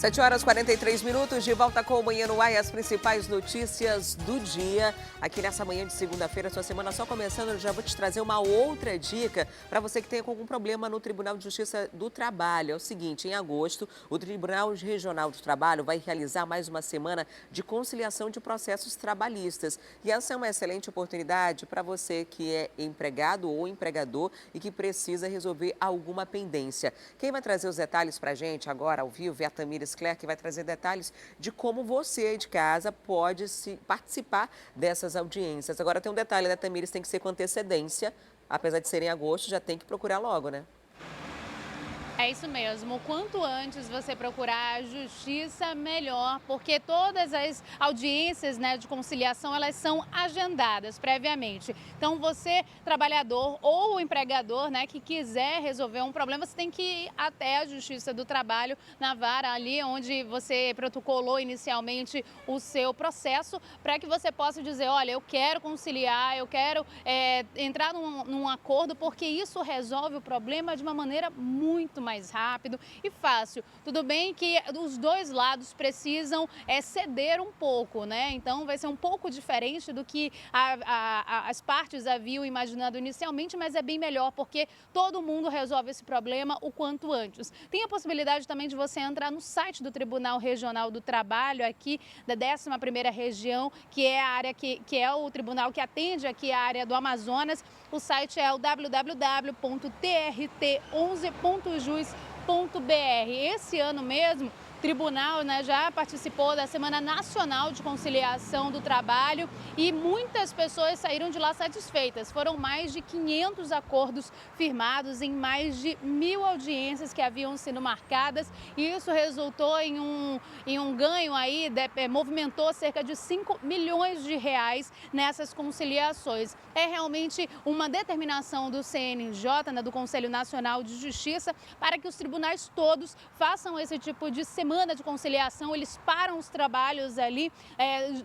7h43, de volta com o Manhã no Ar e as principais notícias do dia. Aqui nessa manhã de segunda-feira, sua semana só começando, eu já vou te trazer uma outra dica para você que tem algum problema no Tribunal de Justiça do Trabalho. É o seguinte, em agosto, o Tribunal Regional do Trabalho vai realizar mais uma semana de conciliação de processos trabalhistas. E essa é uma excelente oportunidade para você que é empregado ou empregador e que precisa resolver alguma pendência. Quem vai trazer os detalhes para a gente agora, ao vivo, é a Tamires Clerc, que vai trazer detalhes de como você aí de casa pode participar dessas audiências. Agora tem um detalhe, né, Tamires? Tem que ser com antecedência. Apesar de ser em agosto, já tem que procurar logo, né? É isso mesmo, quanto antes você procurar a justiça, melhor, porque todas as audiências, né, de conciliação, elas são agendadas previamente. Então você, trabalhador ou empregador, né, que quiser resolver um problema, você tem que ir até a Justiça do Trabalho, na vara ali onde você protocolou inicialmente o seu processo, para que você possa dizer, olha, eu quero conciliar, eu quero entrar num acordo, porque isso resolve o problema de uma maneira muito mais rápido e fácil. Tudo bem que os dois lados precisam ceder um pouco, né? Então vai ser um pouco diferente do que as partes haviam imaginado inicialmente, mas é bem melhor porque todo mundo resolve esse problema o quanto antes. Tem a possibilidade também de você entrar no site do Tribunal Regional do Trabalho aqui da 11ª Região, que é a área que é o tribunal que atende aqui a área do Amazonas. O site é o www.trt11.jus.br. Esse ano mesmo, o tribunal, né, já participou da Semana Nacional de Conciliação do Trabalho e muitas pessoas saíram de lá satisfeitas. Foram mais de 500 acordos firmados em mais de 1.000 audiências que haviam sido marcadas e isso resultou em um ganho aí, movimentou cerca de 5 milhões de reais nessas conciliações. É realmente uma determinação do CNJ, né, do Conselho Nacional de Justiça, para que os tribunais todos façam esse tipo de semana de conciliação. Eles param os trabalhos ali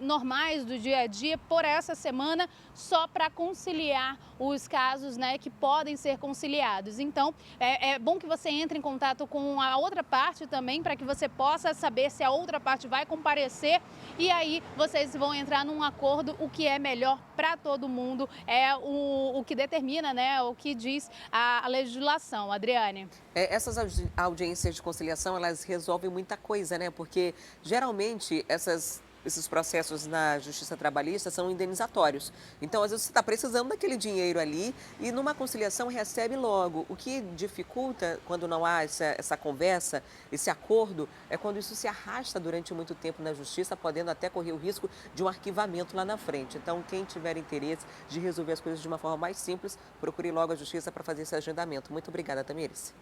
normais do dia a dia por essa semana só para conciliar os casos, né, que podem ser conciliados. Então, é bom que você entre em contato com a outra parte também para que você possa saber se a outra parte vai comparecer e aí vocês vão entrar num acordo, o que é melhor para todo mundo, é o que determina, né, o que diz a legislação. Adriane. Essas audiências de conciliação, elas resolvem muita coisa, né? Porque geralmente esses processos na Justiça Trabalhista são indenizatórios. Então, às vezes, você está precisando daquele dinheiro ali e numa conciliação recebe logo. O que dificulta quando não há essa conversa, esse acordo, é quando isso se arrasta durante muito tempo na Justiça, podendo até correr o risco de um arquivamento lá na frente. Então, quem tiver interesse de resolver as coisas de uma forma mais simples, procure logo a Justiça para fazer esse agendamento. Muito obrigada, Tamires.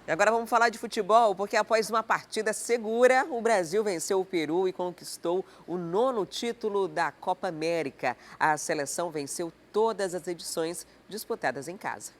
E agora vamos falar de futebol, porque após uma partida segura, o Brasil venceu o Peru e conquistou o 9º título da Copa América. A seleção venceu todas as edições disputadas em casa.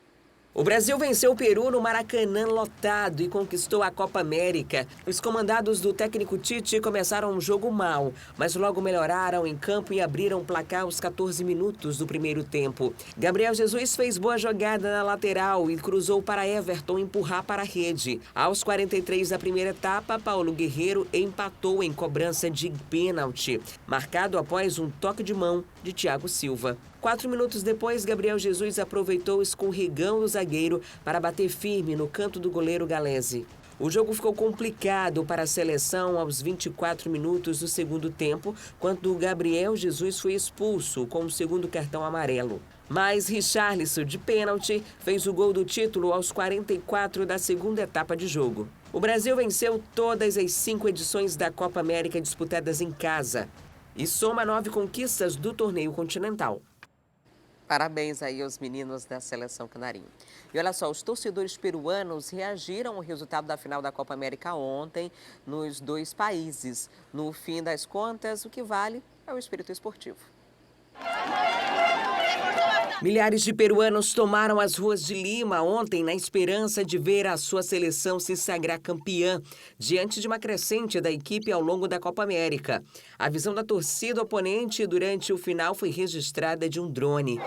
O Brasil venceu o Peru no Maracanã lotado e conquistou a Copa América. Os comandados do técnico Tite começaram um jogo mal, mas logo melhoraram em campo e abriram o placar aos 14 minutos do primeiro tempo. Gabriel Jesus fez boa jogada na lateral e cruzou para Everton empurrar para a rede. Aos 43 da primeira etapa, Paulo Guerreiro empatou em cobrança de pênalti, marcado após um toque de mão de Thiago Silva. 4 minutos depois, Gabriel Jesus aproveitou o escorregão do zagueiro para bater firme no canto do goleiro Galese. O jogo ficou complicado para a seleção aos 24 minutos do segundo tempo, quando Gabriel Jesus foi expulso com o segundo cartão amarelo. Mas Richarlison, de pênalti, fez o gol do título aos 44 da segunda etapa de jogo. O Brasil venceu todas as 5 edições da Copa América disputadas em casa e soma 9 conquistas do torneio continental. Parabéns aí aos meninos da Seleção Canarinho. E olha só, os torcedores peruanos reagiram ao resultado da final da Copa América ontem nos dois países. No fim das contas, o que vale é o espírito esportivo. Milhares de peruanos tomaram as ruas de Lima ontem na esperança de ver a sua seleção se sagrar campeã, diante de uma crescente da equipe ao longo da Copa América. A visão da torcida oponente durante o final foi registrada de um drone.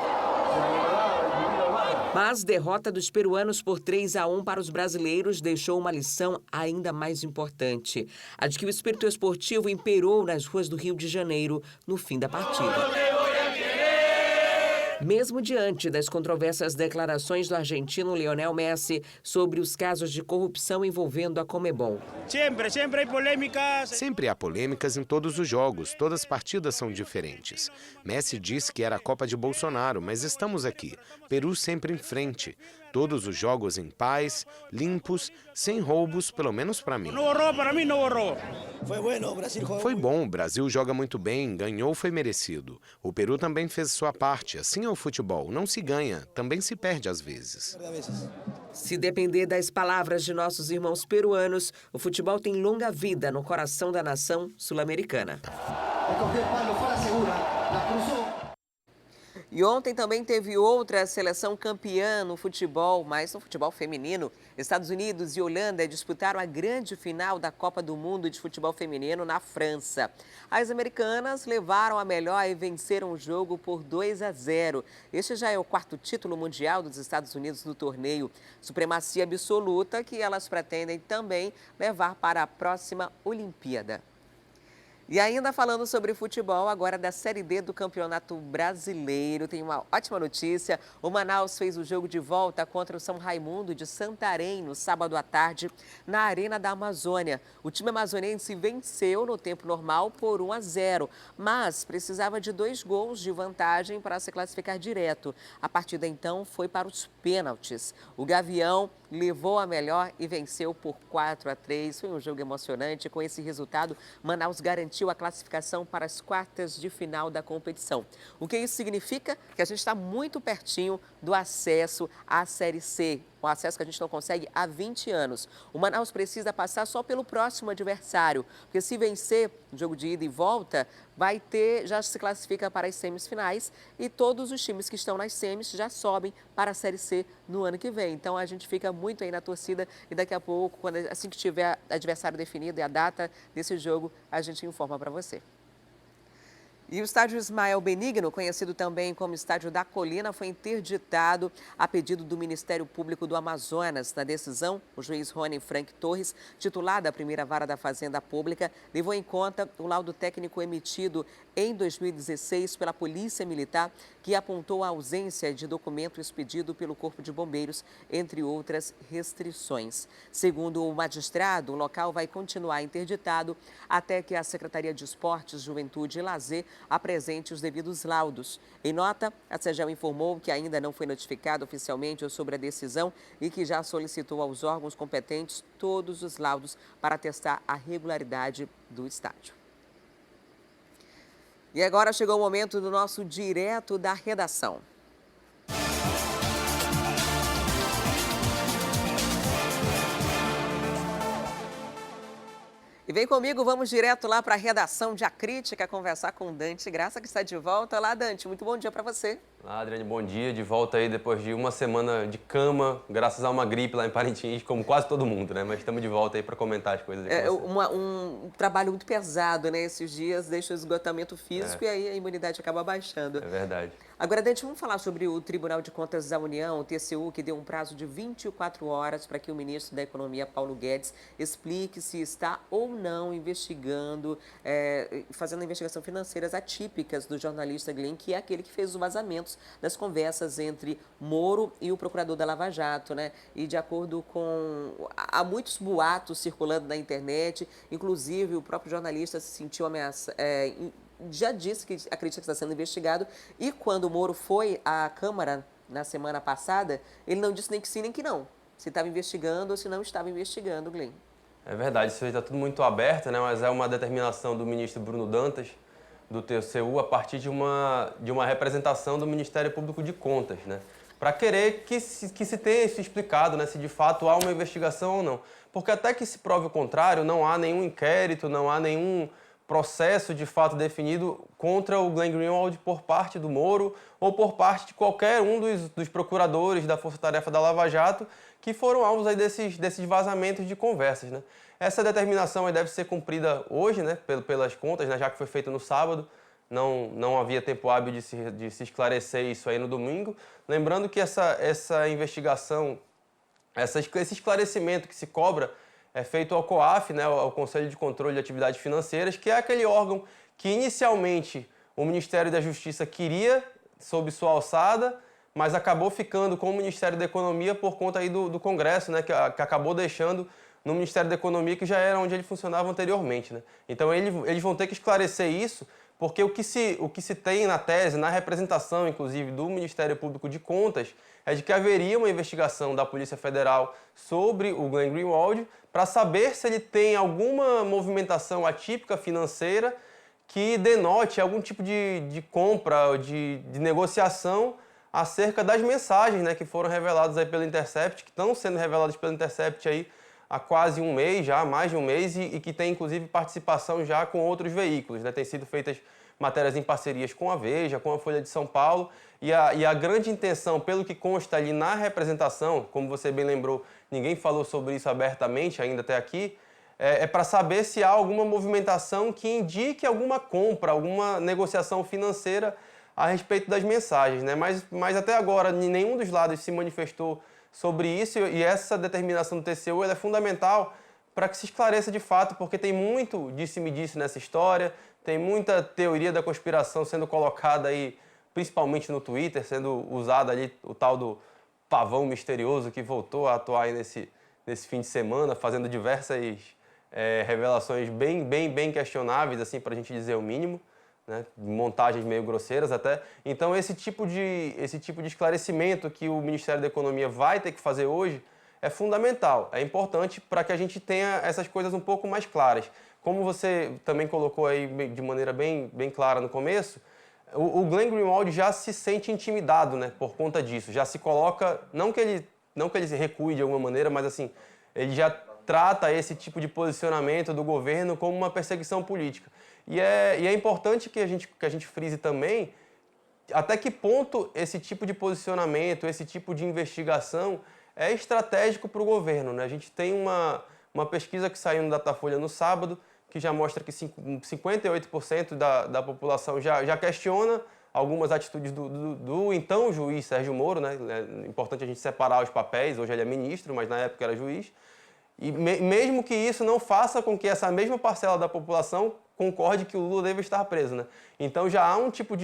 Mas derrota dos peruanos por 3-1 para os brasileiros deixou uma lição ainda mais importante. A de que o espírito esportivo imperou nas ruas do Rio de Janeiro no fim da partida. Mesmo diante das controversas declarações do argentino Lionel Messi sobre os casos de corrupção envolvendo a Conmebol. Sempre há polêmicas em todos os jogos, todas as partidas são diferentes. Messi disse que era a Copa de Bolsonaro, mas estamos aqui. Peru sempre em frente. Todos os jogos em paz, limpos, sem roubos, pelo menos para mim. Foi bom, o Brasil joga muito bem, ganhou, foi merecido. O Peru também fez sua parte, assim é o futebol, não se ganha, também se perde às vezes. Se depender das palavras de nossos irmãos peruanos, o futebol tem longa vida no coração da nação sul-americana. E ontem também teve outra seleção campeã no futebol, mas no futebol feminino. Estados Unidos e Holanda disputaram a grande final da Copa do Mundo de Futebol Feminino na França. As americanas levaram a melhor e venceram o jogo por 2-0. Este já é o quarto título mundial dos Estados Unidos no torneio. Supremacia absoluta que elas pretendem também levar para a próxima Olimpíada. E ainda falando sobre futebol, agora da Série D do Campeonato Brasileiro, tem uma ótima notícia. O Manaus fez o jogo de volta contra o São Raimundo de Santarém no sábado à tarde, na Arena da Amazônia. O time amazonense venceu no tempo normal por 1-0, mas precisava de 2 gols de vantagem para se classificar direto. A partida então foi para os pênaltis. O Gavião levou a melhor e venceu por 4-3. Foi um jogo emocionante. Com esse resultado, Manaus garantiu a classificação para as quartas de final da competição. O que isso significa? Que a gente está muito pertinho do acesso à Série C, um acesso que a gente não consegue há 20 anos. O Manaus precisa passar só pelo próximo adversário, porque se vencer o jogo de ida e volta, já se classifica para as semifinais e todos os times que estão nas semis já sobem para a Série C no ano que vem. Então a gente fica muito aí na torcida e daqui a pouco, assim que tiver adversário definido e a data desse jogo, a gente informa para você. E o estádio Ismael Benigno, conhecido também como Estádio da Colina, foi interditado a pedido do Ministério Público do Amazonas. Na decisão, o juiz Rony Frank Torres, titular da primeira vara da Fazenda Pública, levou em conta o laudo técnico emitido em 2016 pela Polícia Militar, que apontou a ausência de documento expedido pelo Corpo de Bombeiros, entre outras restrições. Segundo o magistrado, o local vai continuar interditado até que a Secretaria de Esportes, Juventude e Lazer apresente os devidos laudos. Em nota, a CEGEL informou que ainda não foi notificado oficialmente sobre a decisão e que já solicitou aos órgãos competentes todos os laudos para testar a regularidade do estádio. E agora chegou o momento do nosso Direto da Redação. E vem comigo, vamos direto lá para a redação de A Crítica conversar com Dante Graça, que está de volta. Olá, Dante, muito bom dia para você. Olá, Adriane, bom dia. De volta aí depois de uma semana de cama, graças a uma gripe lá em Parintins, como quase todo mundo, né? Mas estamos de volta aí para comentar as coisas. Um trabalho muito pesado, né? Esses dias deixa o esgotamento físico e aí a imunidade acaba baixando. É verdade. Agora, Dante, vamos falar sobre o Tribunal de Contas da União, o TCU, que deu um prazo de 24 horas para que o ministro da Economia, Paulo Guedes, explique se está ou não investigando, fazendo investigações financeiras atípicas do jornalista Glenn, que é aquele que fez os vazamentos das conversas entre Moro e o procurador da Lava Jato, né? E de acordo com... Há muitos boatos circulando na internet, inclusive o próprio jornalista se sentiu ameaçado, já disse que acredita que está sendo investigado, e quando o Moro foi à Câmara na semana passada, ele não disse nem que sim nem que não, se estava investigando ou se não estava investigando, Glenn. É verdade, isso aí está tudo muito aberto, né? Mas é uma determinação do ministro Bruno Dantas, do TCU, a partir de uma representação do Ministério Público de Contas, né? Para querer que se tenha isso explicado, né? Se de fato há uma investigação ou não. Porque até que se prove o contrário, não há nenhum inquérito, não há nenhum processo de fato definido contra o Glenn Greenwald por parte do Moro ou por parte de qualquer um dos procuradores da Força Tarefa da Lava Jato que foram alvos aí desses vazamentos de conversas, né? Essa determinação aí deve ser cumprida hoje, né, pelas contas, né, já que foi feita no sábado. não havia tempo hábil de se esclarecer isso aí no domingo. Lembrando que essa investigação, esse esclarecimento que se cobra é feito ao COAF, né, ao Conselho de Controle de Atividades Financeiras, que é aquele órgão que inicialmente o Ministério da Justiça queria sob sua alçada, mas acabou ficando com o Ministério da Economia por conta aí do Congresso, né, que acabou deixando no Ministério da Economia, que já era onde ele funcionava anteriormente, né? Então eles vão ter que esclarecer isso, porque o que se tem na tese, na representação, inclusive, do Ministério Público de Contas, é de que haveria uma investigação da Polícia Federal sobre o Glenn Greenwald para saber se ele tem alguma movimentação atípica financeira que denote algum tipo de compra ou de negociação acerca das mensagens, né, que foram reveladas aí pelo Intercept, que estão sendo reveladas pelo Intercept aí há quase um mês, já mais de um mês, e que tem inclusive participação já com outros veículos, né? Tem sido feitas matérias em parcerias com a Veja, com a Folha de São Paulo, e a grande intenção, pelo que consta ali na representação, como você bem lembrou, ninguém falou sobre isso abertamente ainda até aqui, é para saber se há alguma movimentação que indique alguma compra, alguma negociação financeira a respeito das mensagens, né? Mas até agora nenhum dos lados se manifestou sobre isso, e essa determinação do TCU ela é fundamental para que se esclareça de fato, porque tem muito disse-me-disse nessa história, tem muita teoria da conspiração sendo colocada aí, principalmente no Twitter, sendo usada ali o tal do pavão misterioso que voltou a atuar aí nesse fim de semana, fazendo diversas revelações bem questionáveis, assim, para a gente dizer o mínimo, né? Montagens meio grosseiras até. Então esse tipo de esclarecimento que o Ministério da Economia vai ter que fazer hoje é fundamental, é importante para que a gente tenha essas coisas um pouco mais claras. Como você também colocou aí de maneira bem clara no começo, o Glenn Greenwald já se sente intimidado, né, por conta disso, já se coloca, não que ele se recue de alguma maneira, mas assim, ele já trata esse tipo de posicionamento do governo como uma perseguição política. E é importante que a gente frise também até que ponto esse tipo de posicionamento, esse tipo de investigação é estratégico para o governo, né? A gente tem uma pesquisa que saiu no Datafolha no sábado, que já mostra que 58% da população já questiona algumas atitudes do então juiz Sérgio Moro, né? É importante a gente separar os papéis, hoje ele é ministro, mas na época era juiz. E mesmo que isso não faça com que essa mesma parcela da população concorde que o Lula deve estar preso, né? Então já há um tipo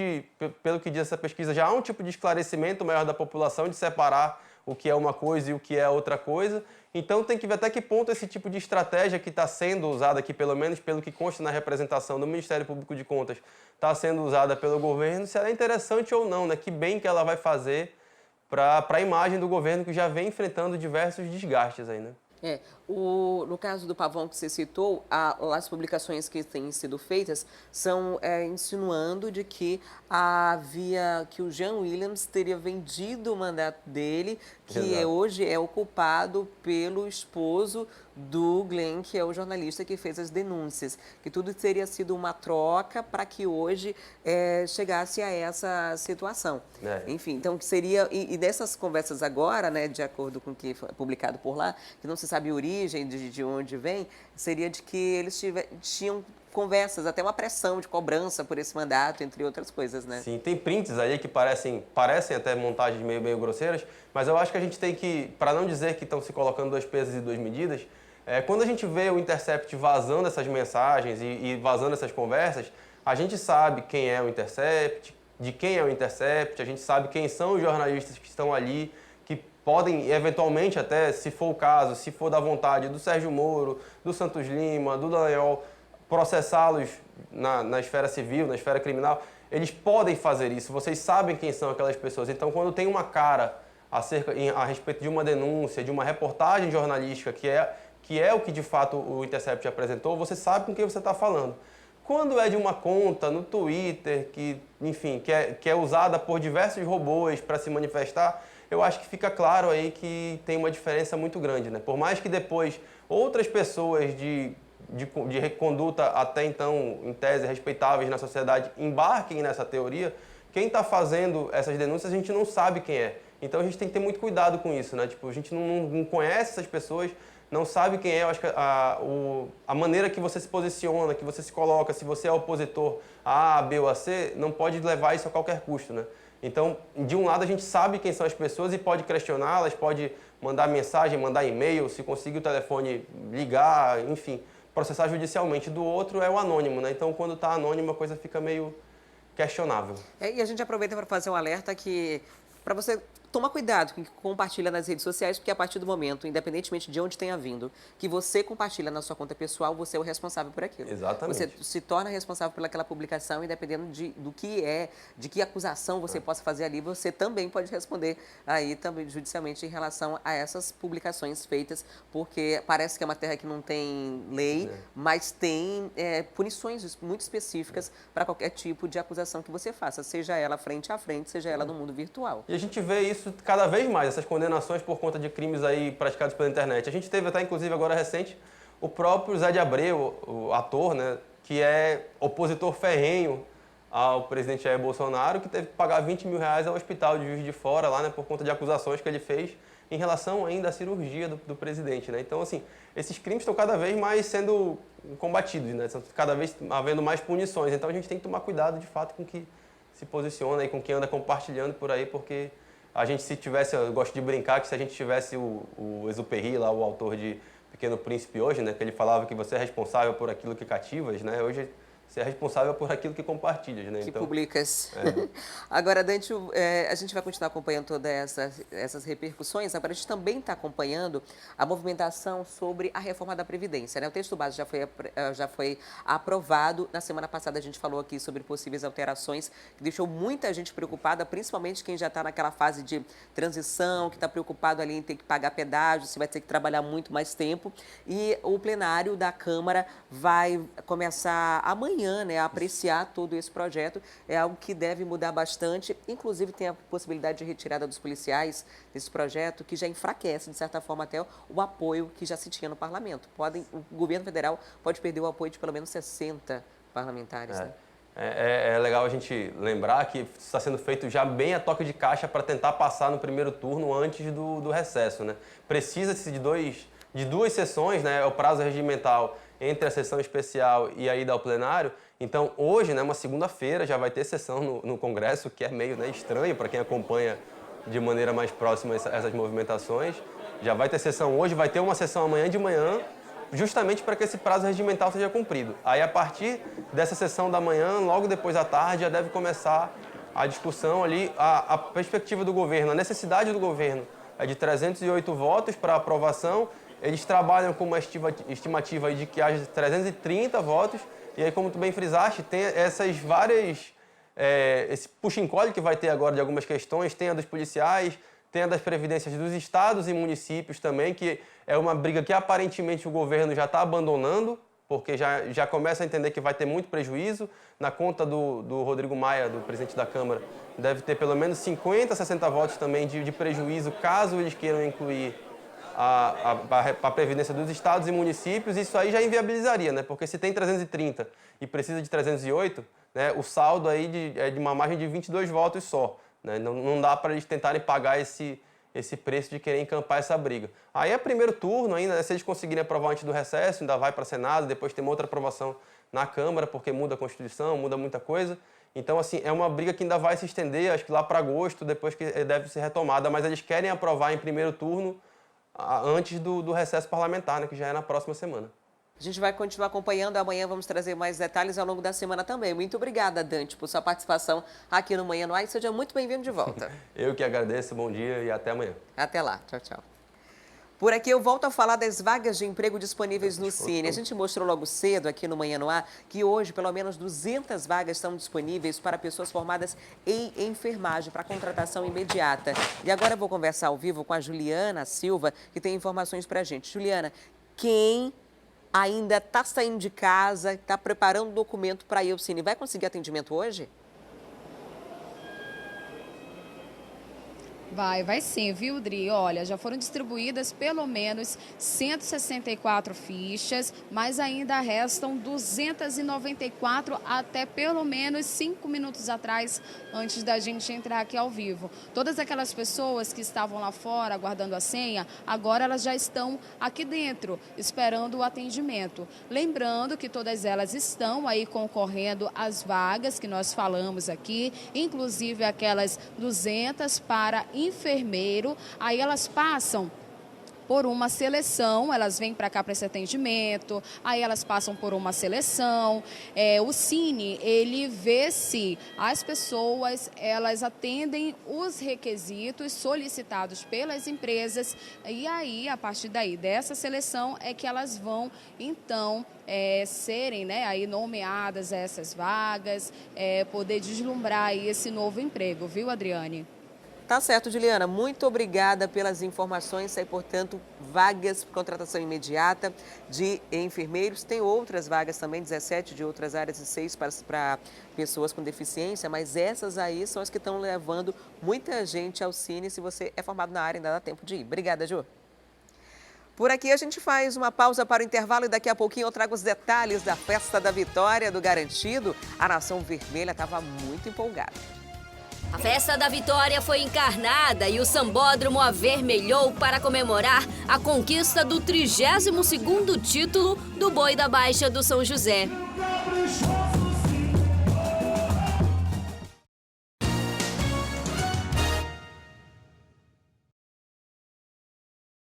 pelo que diz essa pesquisa, já há um tipo de esclarecimento maior da população de separar o que é uma coisa e o que é outra coisa. Então tem que ver até que ponto esse tipo de estratégia que está sendo usada aqui, pelo menos pelo que consta na representação do Ministério Público de Contas, está sendo usada pelo governo, se ela é interessante ou não, né? Que bem que ela vai fazer para a imagem do governo que já vem enfrentando diversos desgastes aí, né? No caso do Pavão que você citou, as publicações que têm sido feitas são insinuando de que que o Jean Williams teria vendido o mandato dele, que hoje é ocupado pelo esposo do Glenn, que é o jornalista que fez as denúncias, que tudo teria sido uma troca para que hoje chegasse a essa situação. Enfim, então que seria, e dessas conversas agora, né, de acordo com o que foi publicado por lá, que não se sabe a origem de onde vem, seria de que eles tinham conversas, até uma pressão de cobrança por esse mandato, entre outras coisas, né? Sim, tem prints ali que parecem até montagens meio grosseiras, mas eu acho que a gente tem que, para não dizer que estão se colocando dois pesos e duas medidas, quando a gente vê o Intercept vazando essas mensagens e vazando essas conversas, a gente sabe quem é o Intercept, de quem é o Intercept, a gente sabe quem são os jornalistas que estão ali, que podem, eventualmente até, se for o caso, se for da vontade do Sérgio Moro, do Santos Lima, do Dallagnol, processá-los na esfera civil, na esfera criminal, eles podem fazer isso, vocês sabem quem são aquelas pessoas. Então, quando tem uma cara a respeito de uma denúncia, de uma reportagem jornalística, que é o que de fato o Intercept apresentou, você sabe com quem você está falando. Quando é de uma conta no Twitter, que é usada por diversos robôs para se manifestar, eu acho que fica claro aí que tem uma diferença muito grande, né? Por mais que depois outras pessoas de conduta até então, em tese, respeitáveis na sociedade, embarquem nessa teoria, quem está fazendo essas denúncias a gente não sabe quem é. Então a gente tem que ter muito cuidado com isso, né? Tipo, a gente não conhece essas pessoas, não sabe quem é, eu acho que a maneira que você se posiciona, que você se coloca, se você é opositor a A, B ou a C, não pode levar isso a qualquer custo, né? Então, de um lado, a gente sabe quem são as pessoas e pode questioná-las, pode mandar mensagem, mandar e-mail, se conseguir o telefone ligar, enfim, processar judicialmente. Do outro é o anônimo, né? Então, quando está anônimo, a coisa fica meio questionável. E a gente aproveita para fazer um alerta que, para você tomar cuidado com o que compartilha nas redes sociais, porque a partir do momento, independentemente de onde tenha vindo, que você compartilha na sua conta pessoal, você é o responsável por aquilo. Exatamente. Você se torna responsável pelaquela publicação, independendo do que é, de que acusação você possa fazer ali, você também pode responder aí também judicialmente em relação a essas publicações feitas, porque parece que é uma terra que não tem lei, mas tem punições muito específicas para qualquer tipo de acusação que você faça, seja ela frente a frente, seja ela no mundo virtual. E a gente vê isso cada vez mais, essas condenações por conta de crimes aí praticados pela internet. A gente teve até, inclusive, agora recente, o próprio Zé de Abreu, o ator, né, que é opositor ferrenho ao presidente Jair Bolsonaro, que teve que pagar 20 mil reais ao hospital de Juiz de Fora, lá, né, por conta de acusações que ele fez em relação ainda à cirurgia do presidente, né? Então, assim, esses crimes estão cada vez mais sendo combatidos, né? Estão cada vez havendo mais punições. Então, a gente tem que tomar cuidado, de fato, com o que se posiciona e com quem anda compartilhando por aí, porque a gente, se tivesse, eu gosto de brincar que se a gente tivesse o Exupéry, lá, o autor de Pequeno Príncipe hoje, né, que ele falava que você é responsável por aquilo que cativas, né, hoje você é responsável por aquilo que compartilhas, né? Que então, publicas. Agora, Dante, a gente vai continuar acompanhando todas essas repercussões. Agora, a gente também está acompanhando a movimentação sobre a reforma da Previdência, né? O texto base já foi aprovado. Na semana passada, a gente falou aqui sobre possíveis alterações que deixou muita gente preocupada, principalmente quem já está naquela fase de transição, que está preocupado ali em ter que pagar pedágio, se vai ter que trabalhar muito mais tempo. E o plenário da Câmara vai começar amanhã, né, a apreciar todo esse projeto. É algo que deve mudar bastante. Inclusive, tem a possibilidade de retirada dos policiais desse projeto, que já enfraquece, de certa forma, até o apoio que já se tinha no parlamento. O governo federal pode perder o apoio de pelo menos 60 parlamentares. Né? É legal a gente lembrar que está sendo feito já bem a toque de caixa para tentar passar no primeiro turno antes do recesso, né? Precisa-se de duas sessões, né? É o prazo regimental entre a sessão especial e a ida ao plenário. Então, hoje, né, uma segunda-feira, já vai ter sessão no Congresso, que é meio, né, estranho para quem acompanha de maneira mais próxima essas movimentações. Já vai ter sessão hoje, vai ter uma sessão amanhã de manhã, justamente para que esse prazo regimental seja cumprido. Aí, a partir dessa sessão da manhã, logo depois à tarde, já deve começar a discussão ali, a perspectiva do governo, a necessidade do governo é de 308 votos para aprovação. Eles trabalham com uma estimativa aí de que haja 330 votos. E aí, como tu bem frisaste, tem essas várias... esse puxa-encolhe que vai ter agora de algumas questões. Tem a dos policiais, tem a das previdências dos estados e municípios também, que é uma briga que aparentemente o governo já está abandonando, porque já começa a entender que vai ter muito prejuízo. Na conta do Rodrigo Maia, do presidente da Câmara, deve ter pelo menos 50, 60 votos também de prejuízo, caso eles queiram incluir a previdência dos estados e municípios. Isso aí já inviabilizaria, né? Porque se tem 330 e precisa de 308, né, o saldo aí é de uma margem de 22 votos só. Né? Não dá para eles tentarem pagar esse preço de querer encampar essa briga. Aí é primeiro turno ainda, né? Se eles conseguirem aprovar antes do recesso, ainda vai para o Senado, depois tem uma outra aprovação na Câmara, porque muda a Constituição, muda muita coisa. Então, assim, é uma briga que ainda vai se estender, acho que lá para agosto, depois que deve ser retomada, mas eles querem aprovar em primeiro turno antes do recesso parlamentar, né, que já é na próxima semana. A gente vai continuar acompanhando. Amanhã vamos trazer mais detalhes ao longo da semana também. Muito obrigada, Dante, por sua participação aqui no Manhã no Ar. Seja muito bem-vindo de volta. Eu que agradeço, bom dia e até amanhã. Até lá. Tchau, tchau. Por aqui eu volto a falar das vagas de emprego disponíveis no Cine. A gente mostrou logo cedo aqui no Manhã no Ar que hoje pelo menos 200 vagas estão disponíveis para pessoas formadas em enfermagem, para contratação imediata. E agora eu vou conversar ao vivo com a Juliana Silva, que tem informações para a gente. Juliana, quem ainda está saindo de casa, está preparando documento para ir ao Cine, vai conseguir atendimento hoje? Vai sim, viu, Dri? Olha, já foram distribuídas pelo menos 164 fichas, mas ainda restam 294 até pelo menos 5 minutos atrás, antes da gente entrar aqui ao vivo. Todas aquelas pessoas que estavam lá fora aguardando a senha, agora elas já estão aqui dentro, esperando o atendimento. Lembrando que todas elas estão aí concorrendo às vagas que nós falamos aqui, inclusive aquelas 200 para enfermeiro, aí elas passam por uma seleção, elas vêm para cá para esse atendimento, aí elas passam por uma seleção. O Cine, ele vê se as pessoas, elas atendem os requisitos solicitados pelas empresas, e aí, a partir daí, dessa seleção, é que elas vão, então, serem, né, aí nomeadas a essas vagas, poder deslumbrar aí esse novo emprego, viu, Adriane? Tá certo, Juliana. Muito obrigada pelas informações. Aí, portanto, vagas para contratação imediata de enfermeiros. Tem outras vagas também, 17 de outras áreas e 6 para pessoas com deficiência, mas essas aí são as que estão levando muita gente ao Cine. Se você é formado na área, ainda dá tempo de ir. Obrigada, Ju. Por aqui a gente faz uma pausa para o intervalo e daqui a pouquinho eu trago os detalhes da Festa da Vitória do Garantido. A Nação Vermelha estava muito empolgada. A Festa da Vitória foi encarnada e o Sambódromo avermelhou para comemorar a conquista do 32º título do Boi da Baixa do São José.